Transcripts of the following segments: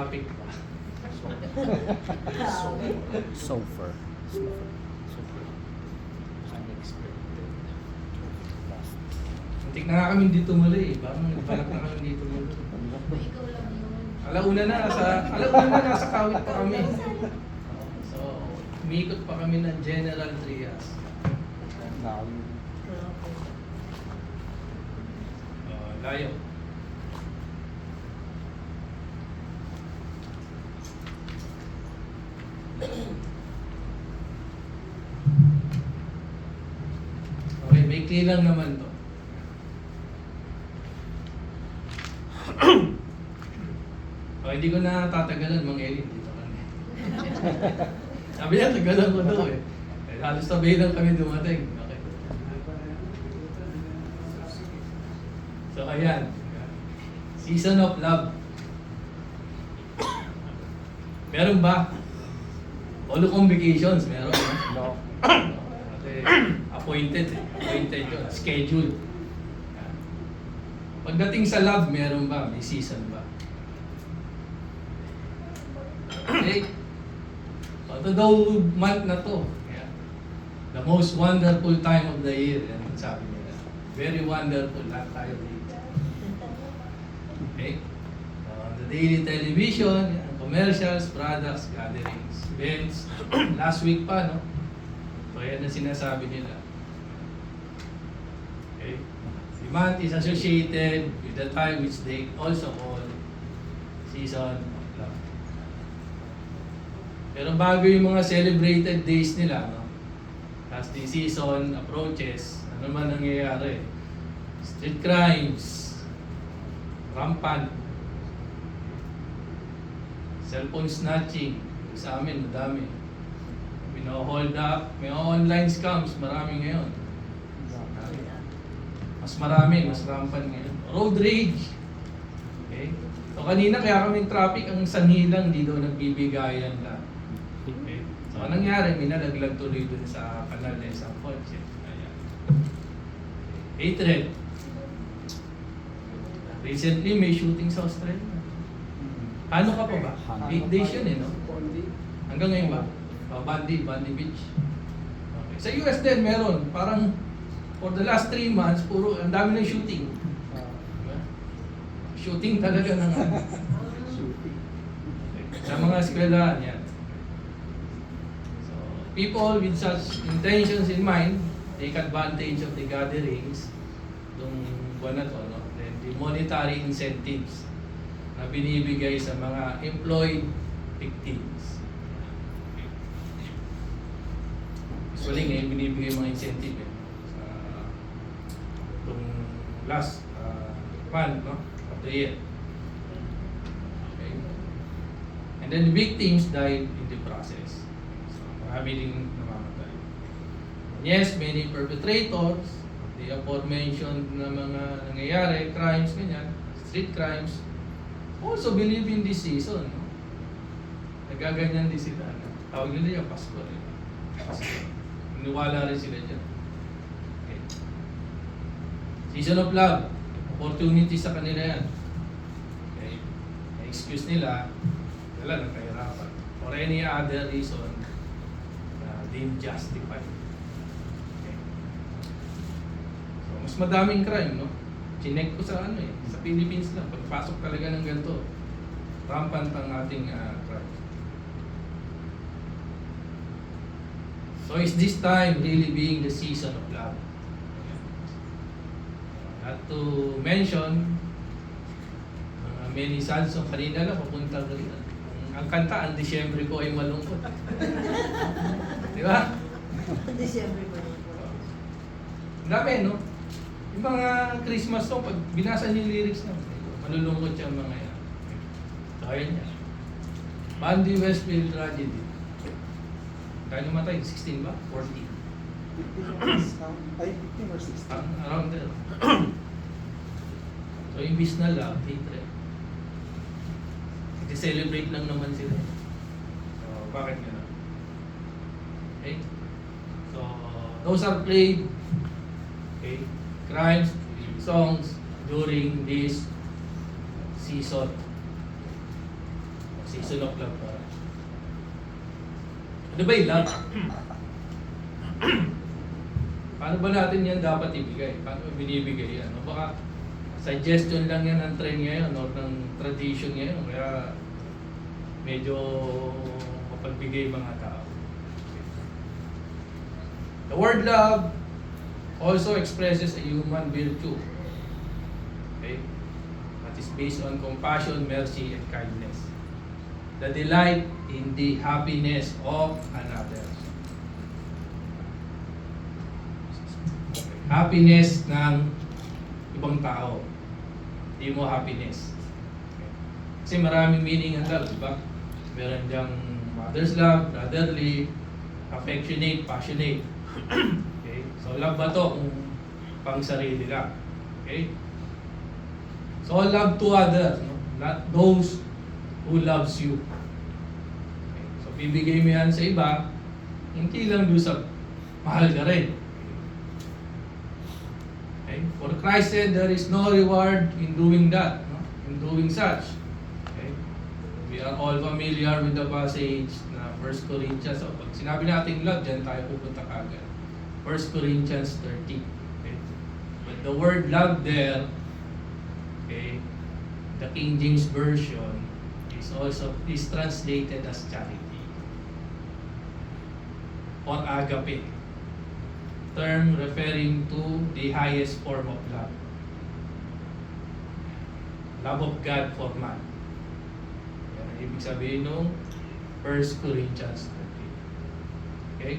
traffic pa. Sulfur. Unexpected. Muntik na nga kami dito muli eh. Parang nagbalak na kami dito muli. Ikaw lang yun. Alauna na, nasa Kawit pa kami. So, umiikot pa kami ng General Trias. Layo. Okay, may clear lang naman to. Okay, hindi ko na tatagalan mga Elin dito kami. Sabi niya, tagalan ko daw eh. Halos sabay lang kami dumating. Okay. So ayan. Season of Love. Meron ba? All convocations, meron. No. Okay. Appointed eh. Appointed yun. Scheduled. Pagdating sa love, meron ba? May season ba? Okay. Ito daw month na to. Yeah. The most wonderful time of the year. Yan ang sabi nila. Very wonderful. Lahat tayo dito. Okay. The daily television, yan, commercials, products, gatherings, events. Last week pa, no? So yan ang sinasabi nila. Okay. The month is associated with the time which they also call season of love. Pero bago yung mga celebrated days nila, no? As the season approaches, ano man nangyayari? Street crimes, rampant, cellphone snatching, sa amin madami. Hold up, may online scams, marami ngayon. Mas marami, mas rampant ngayon. Road rage. Okay? So kanina kaya kaming traffic, ang sanhi lang, di daw nagbibigayan lang. Okay? So anong nangyari? May nalaglag tuloy dun sa kanal na isang kotse. Ayan. Hatred. Recently, may shooting sa Australia. Ano ka pa ba? 8 days yun eh, no? Hanggang ngayon ba? Bundy Beach. Okay. Sa US din, meron. Parang for the last 3 months, puro, ang dami ng shooting. Diba? Shooting talaga ng ano. Sa mga eskwelahan, yan. So, people with such intentions in mind take advantage of the gatherings itong buwan na to, no? Then the monetary incentives na binibigay sa mga employed victims. Usually ngayon binibigay yung mga incentive eh, sa itong last month, no? Of the year. Okay. And then the victims died in the process. So marami ding namamatay. Yes, many perpetrators of the aforementioned na mga nangyayari, crimes, ganyan, street crimes, also believe in this season. No? Nagaganyan din sila. No? Tawag nila yung Pasko. Pasko. Iniwala rin sila dyan. Okay. Season of love. Opportunity sa kanila yan. Okay. Na-excuse nila, wala nang kahirapan. Or any other reason na deemed justified. Okay. So, mas madaming crime, no? Chinek ko sa ano eh, sa Philippines lang. Pagpasok talaga ng ganito, rampant ang ating crime. So is this time really being the season of love? Not to mention, many songs ng kanina lang papunta rin. Ang kanta, ang Disyembre ko ay malungkot. Di ba? December ko yun. Ang dami, no? Yung mga Christmas song, pag binasa niyo yung lyrics na, malulungkot yung mga yan. So, ayun yan. Bundy Westfield Tragedy. Kaya namatay, 16 ba? 40. Ay, 15 or 16? Around there. So, imbis na love, hatred. Celebrate lang naman sila. So, bakit gano'n? Okay? So, those are played, okay, crimes, songs during this season Season of love para. Ano ba yung love? Paano ba natin yan dapat ibigay? Paano binibigay yan? No? Baka suggestion lang yan ng trend ngayon or ng tradition ngayon. Kaya medyo mapagbigay mga tao. The word love also expresses a human virtue. Okay? That is based on compassion, mercy, and kindness. The delight in the happiness of another. Happiness ng ibang tao. Hindi mo happiness. Kasi maraming meaning ang love, di ba? Meron diyang mother's love, brotherly, affectionate, passionate. Okay? So love ba to kung pang sarili lang? Okay? So love to others, no? Not those who loves you. Okay? So bibigay mo yan sa iba, hindi lang doon sa mahal ka rin. Okay? For Christ said there is no reward in doing that, no? In doing such. Okay? We are all familiar with the passage na 1 Corinthians. So, pag sinabi natin love, dyan tayo pupunta kagad. 1 Corinthians 13. Okay? But the word love there, okay, the King James Version is translated as charity or agape, term referring to the highest form of love. Love of God for man. Yan ang ibig sabihin ng 1 Corinthians 13. Okay?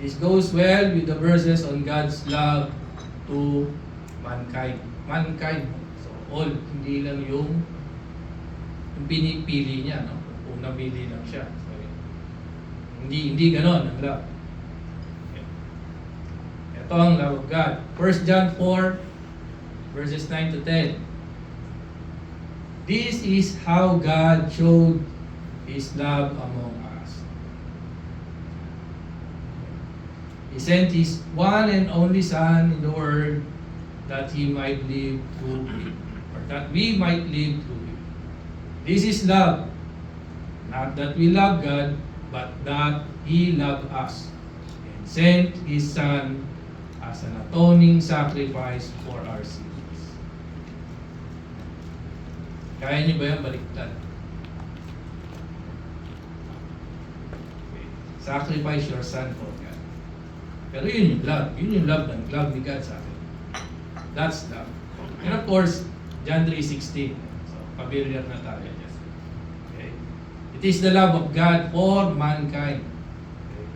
This goes well with the verses on God's love to mankind. Mankind. So all, hindi lang yung pinipili niya, no? Kung nabili lang siya. So, hindi ganon ang love. Ito ang love of God. 1 John 4, verses 9 to 10. This is how God showed His love among us. He sent His one and only Son in the world that He might live through Him, or that we might live through Him. This is love. Not that we love God, but that He loved us and sent His Son as an atoning sacrifice for our sins. Kaya niyo ba yan baliktad? Okay. Sacrifice your son for God. Pero yun yung love. Yun yung love ng love ni God sa akin. That's love. And of course, John 3:16. So, familiar na tayo dyan. Okay. It is the love of God for mankind. Okay.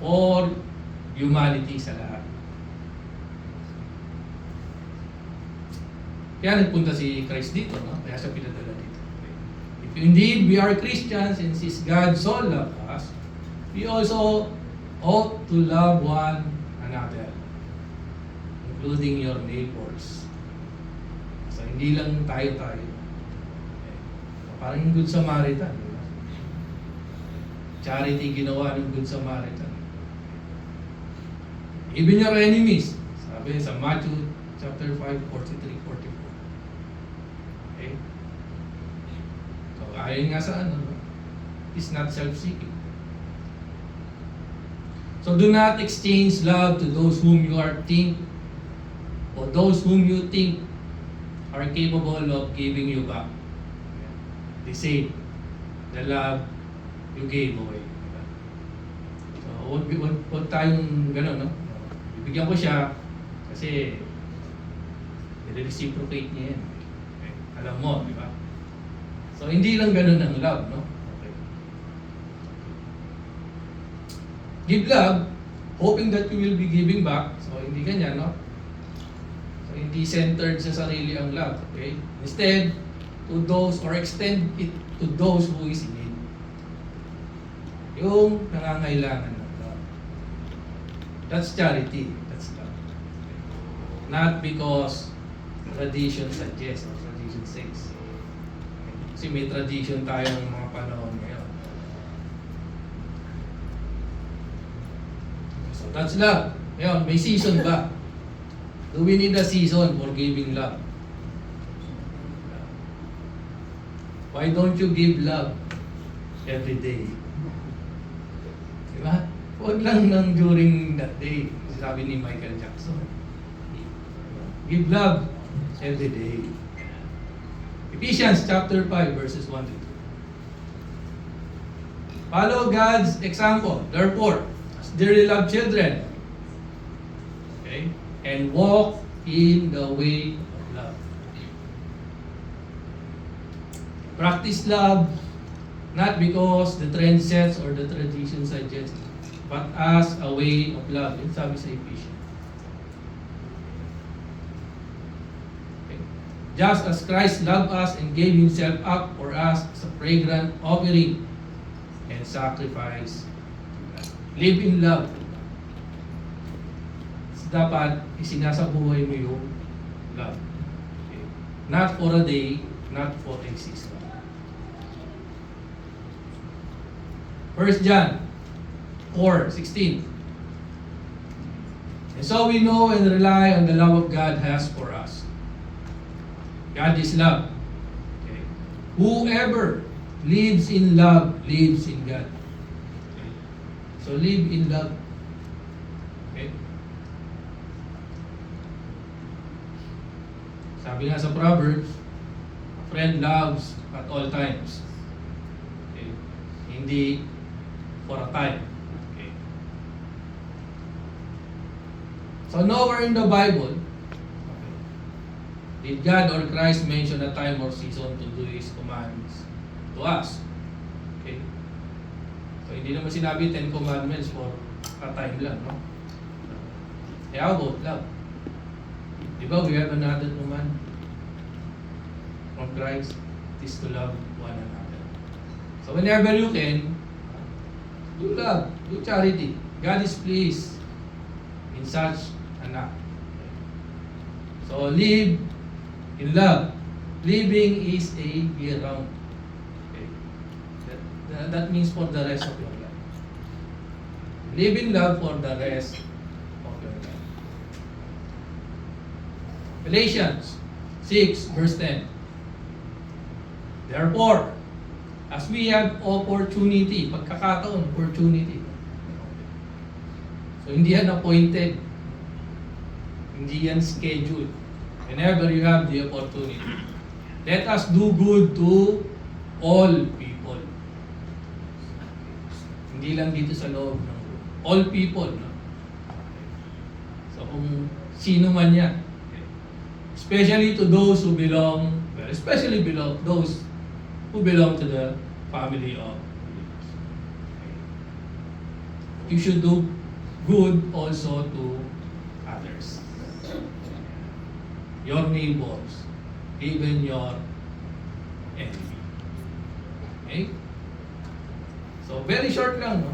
For humanity sa lahat. Kaya nagpunta si Christ dito, no? Kaya siya pinadala dito. Okay. If indeed we are Christians and since God so loved us, we also ought to love one another, including your neighbors. So hindi lang tayo. Okay. So, parang yung Good Samaritan. Diba? Charity ginawa ng Good Samaritan. Even your enemies. Sabi sa Matthew chapter 5, 43-44. Okay? So, ayon nga sa is not self-seeking. So, do not exchange love to those whom you or those whom you think are capable of giving you back. They say, the love you gave away. So, huwag tayong gano'n, no? Bibigyan ko siya kasi i-reciprocate niya yan. Okay. Alam mo, di ba? So, hindi lang ganun ang love, no? Okay. Give love, hoping that you will be giving back. So, hindi ganyan, no? So, hindi centered sa sarili ang love, okay? Instead, to those, or extend it to those who is in need. Yung nangangailangan ng love. That's charity. That's love. Not because tradition suggests or tradition says. Kasi may tradition tayo ng mga panahon ngayon. So that's love. Ngayon, may season ba? Do we need a season for giving love? Why don't you give love every day. Diba? Huwag lang nang during that day. Sabi ni Michael Jackson. Give love every day. Ephesians chapter 5 verses 1 to 2. Follow God's example, therefore, as dearly loved children, okay, and walk in the way of love. Practice love not because the trend sets or the tradition suggests, but as a way of love. Yun sabi sa Ephesians. Okay. Just as Christ loved us and gave Himself up for us as a fragrant offering and sacrifice. Live in love. Dapat isinasabuhay mo yung love. Okay. Not for a day, not for a season. 1 John 4:16. And so we know and rely on the love of God has for us. God is love. Okay. Whoever lives in love lives in God. Okay. So live in love. Okay. Sabi nga sa Proverbs, a friend loves at all times. Okay. Hindi for a time. Okay. So nowhere in the Bible, okay, did God or Christ mention a time or season to do His commands to us. Okay. So hindi naman sinabi 10 commandments for a time lang, no? Eh, how about love? Diba we have another command from Christ, it is to love one another. So whenever you can, do love, do charity. God is pleased in such an act. So live in love. Living is a year-round. Okay. That means for the rest of your life. Live in love for the rest of your life. Galatians 6 verse 10. Therefore, as we have opportunity, pagkakataon, opportunity. So, hindi yan appointed. Hindi yan scheduled. Whenever you have the opportunity, let us do good to all people. Hindi lang dito sa loob ng all people. No? So, kung sino man yan. Especially to those who belong, well, especially those who belong to the family of believers. You should do good also to others. Your neighbors, even your enemy. Okay? So, very short lang, no?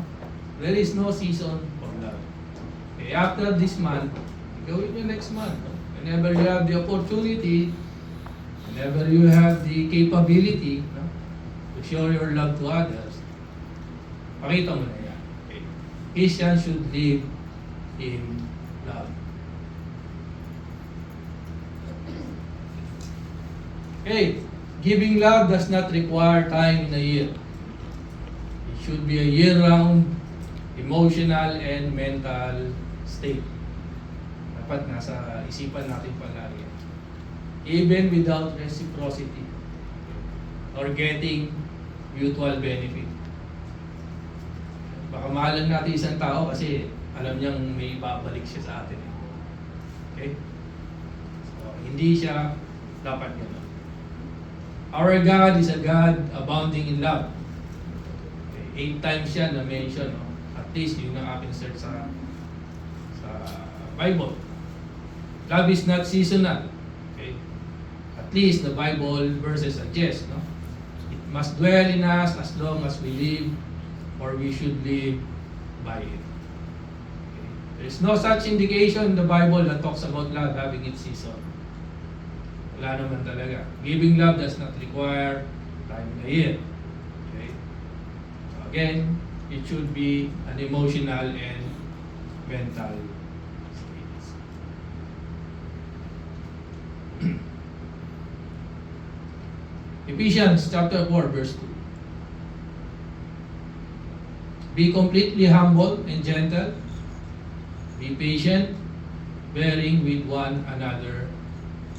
There is no season for love. Okay, after this month, go in the next month. No? Whenever you have the opportunity, whenever you have the capability, no, to show your love to others, pakita mo na yan. Okay. Christians should live in love. Okay, giving love does not require time in a year. It should be a year-round emotional and mental state. Dapat nasa isipan natin palagi. Even without reciprocity or getting mutual benefit. Baka mahalan natin isang tao kasi alam niyang may babalik siya sa atin. Okay? So, hindi siya dapat gano'n. Our God is a God abounding in love. Okay, 8 times siya na-mention. No? At least yun ang aking search sa Bible. Love is not seasonal. Okay? At least the Bible verses suggest, no? It must dwell in us as long as we live, or we should live by it. Okay? There is no such indication in the Bible that talks about love having its season. Wala naman talaga. Giving love does not require time in a year. Okay? So again, it should be an emotional and mental state. Ephesians chapter 4 verse 2. Be completely humble and gentle. Be patient, bearing with one another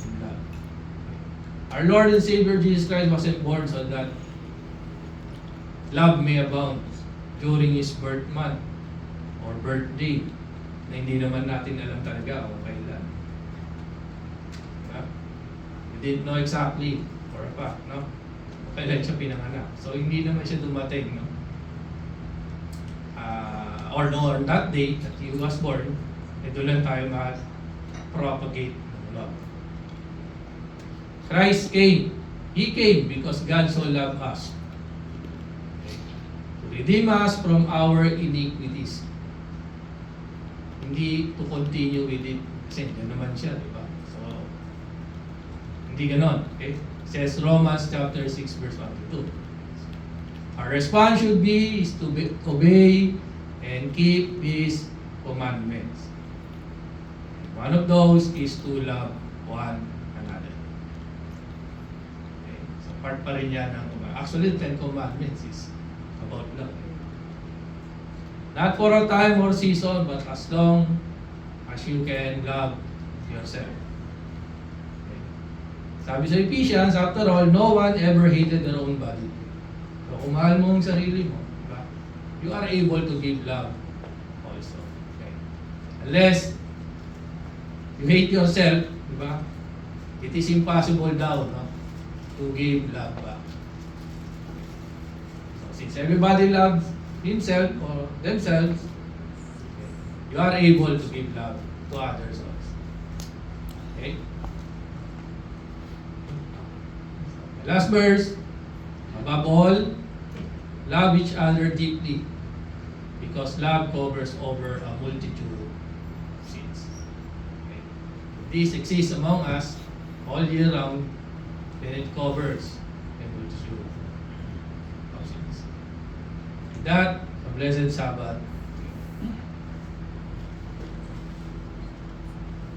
in love. Our Lord and Savior Jesus Christ wasn't born so that love may abound during His birth month or birthday na hindi naman natin alam talaga kung kailan. Diba? We didn't know exactly for a fact, no? Kailan siya pinanganak. So hindi naman siya dumating, no? Or no, on that day that He was born, doon lang tayo ma-propagate ng love. Christ came. He came because God so loved us. To redeem us from our iniquities. Hindi to continue with it. Kasi yan naman siya, di ba? So, hindi ganon. Okay? It says Romans chapter 6 verse 1 to 2. Our response should be is to obey and keep His commandments. One of those is to love one another. Okay? So part pa rin yan ng actually, 10 commandments is about love. Not for a time or season, but as long as you can love yourself. Okay? Sabi sa Ephesians, after all, no one ever hated their own body. So kung mahal mo ang sarili mo, diba? You are able to give love also. Okay? Unless you hate yourself, diba? It is impossible daw, no? To give love back. So since everybody loves himself or themselves, you are able to give love to others also. Okay? Last verse, above all, love each other deeply, because love covers over a multitude of sins. Okay. This exists among us all year round, then it covers a multitude of sins. With that, a blessed Sabbath.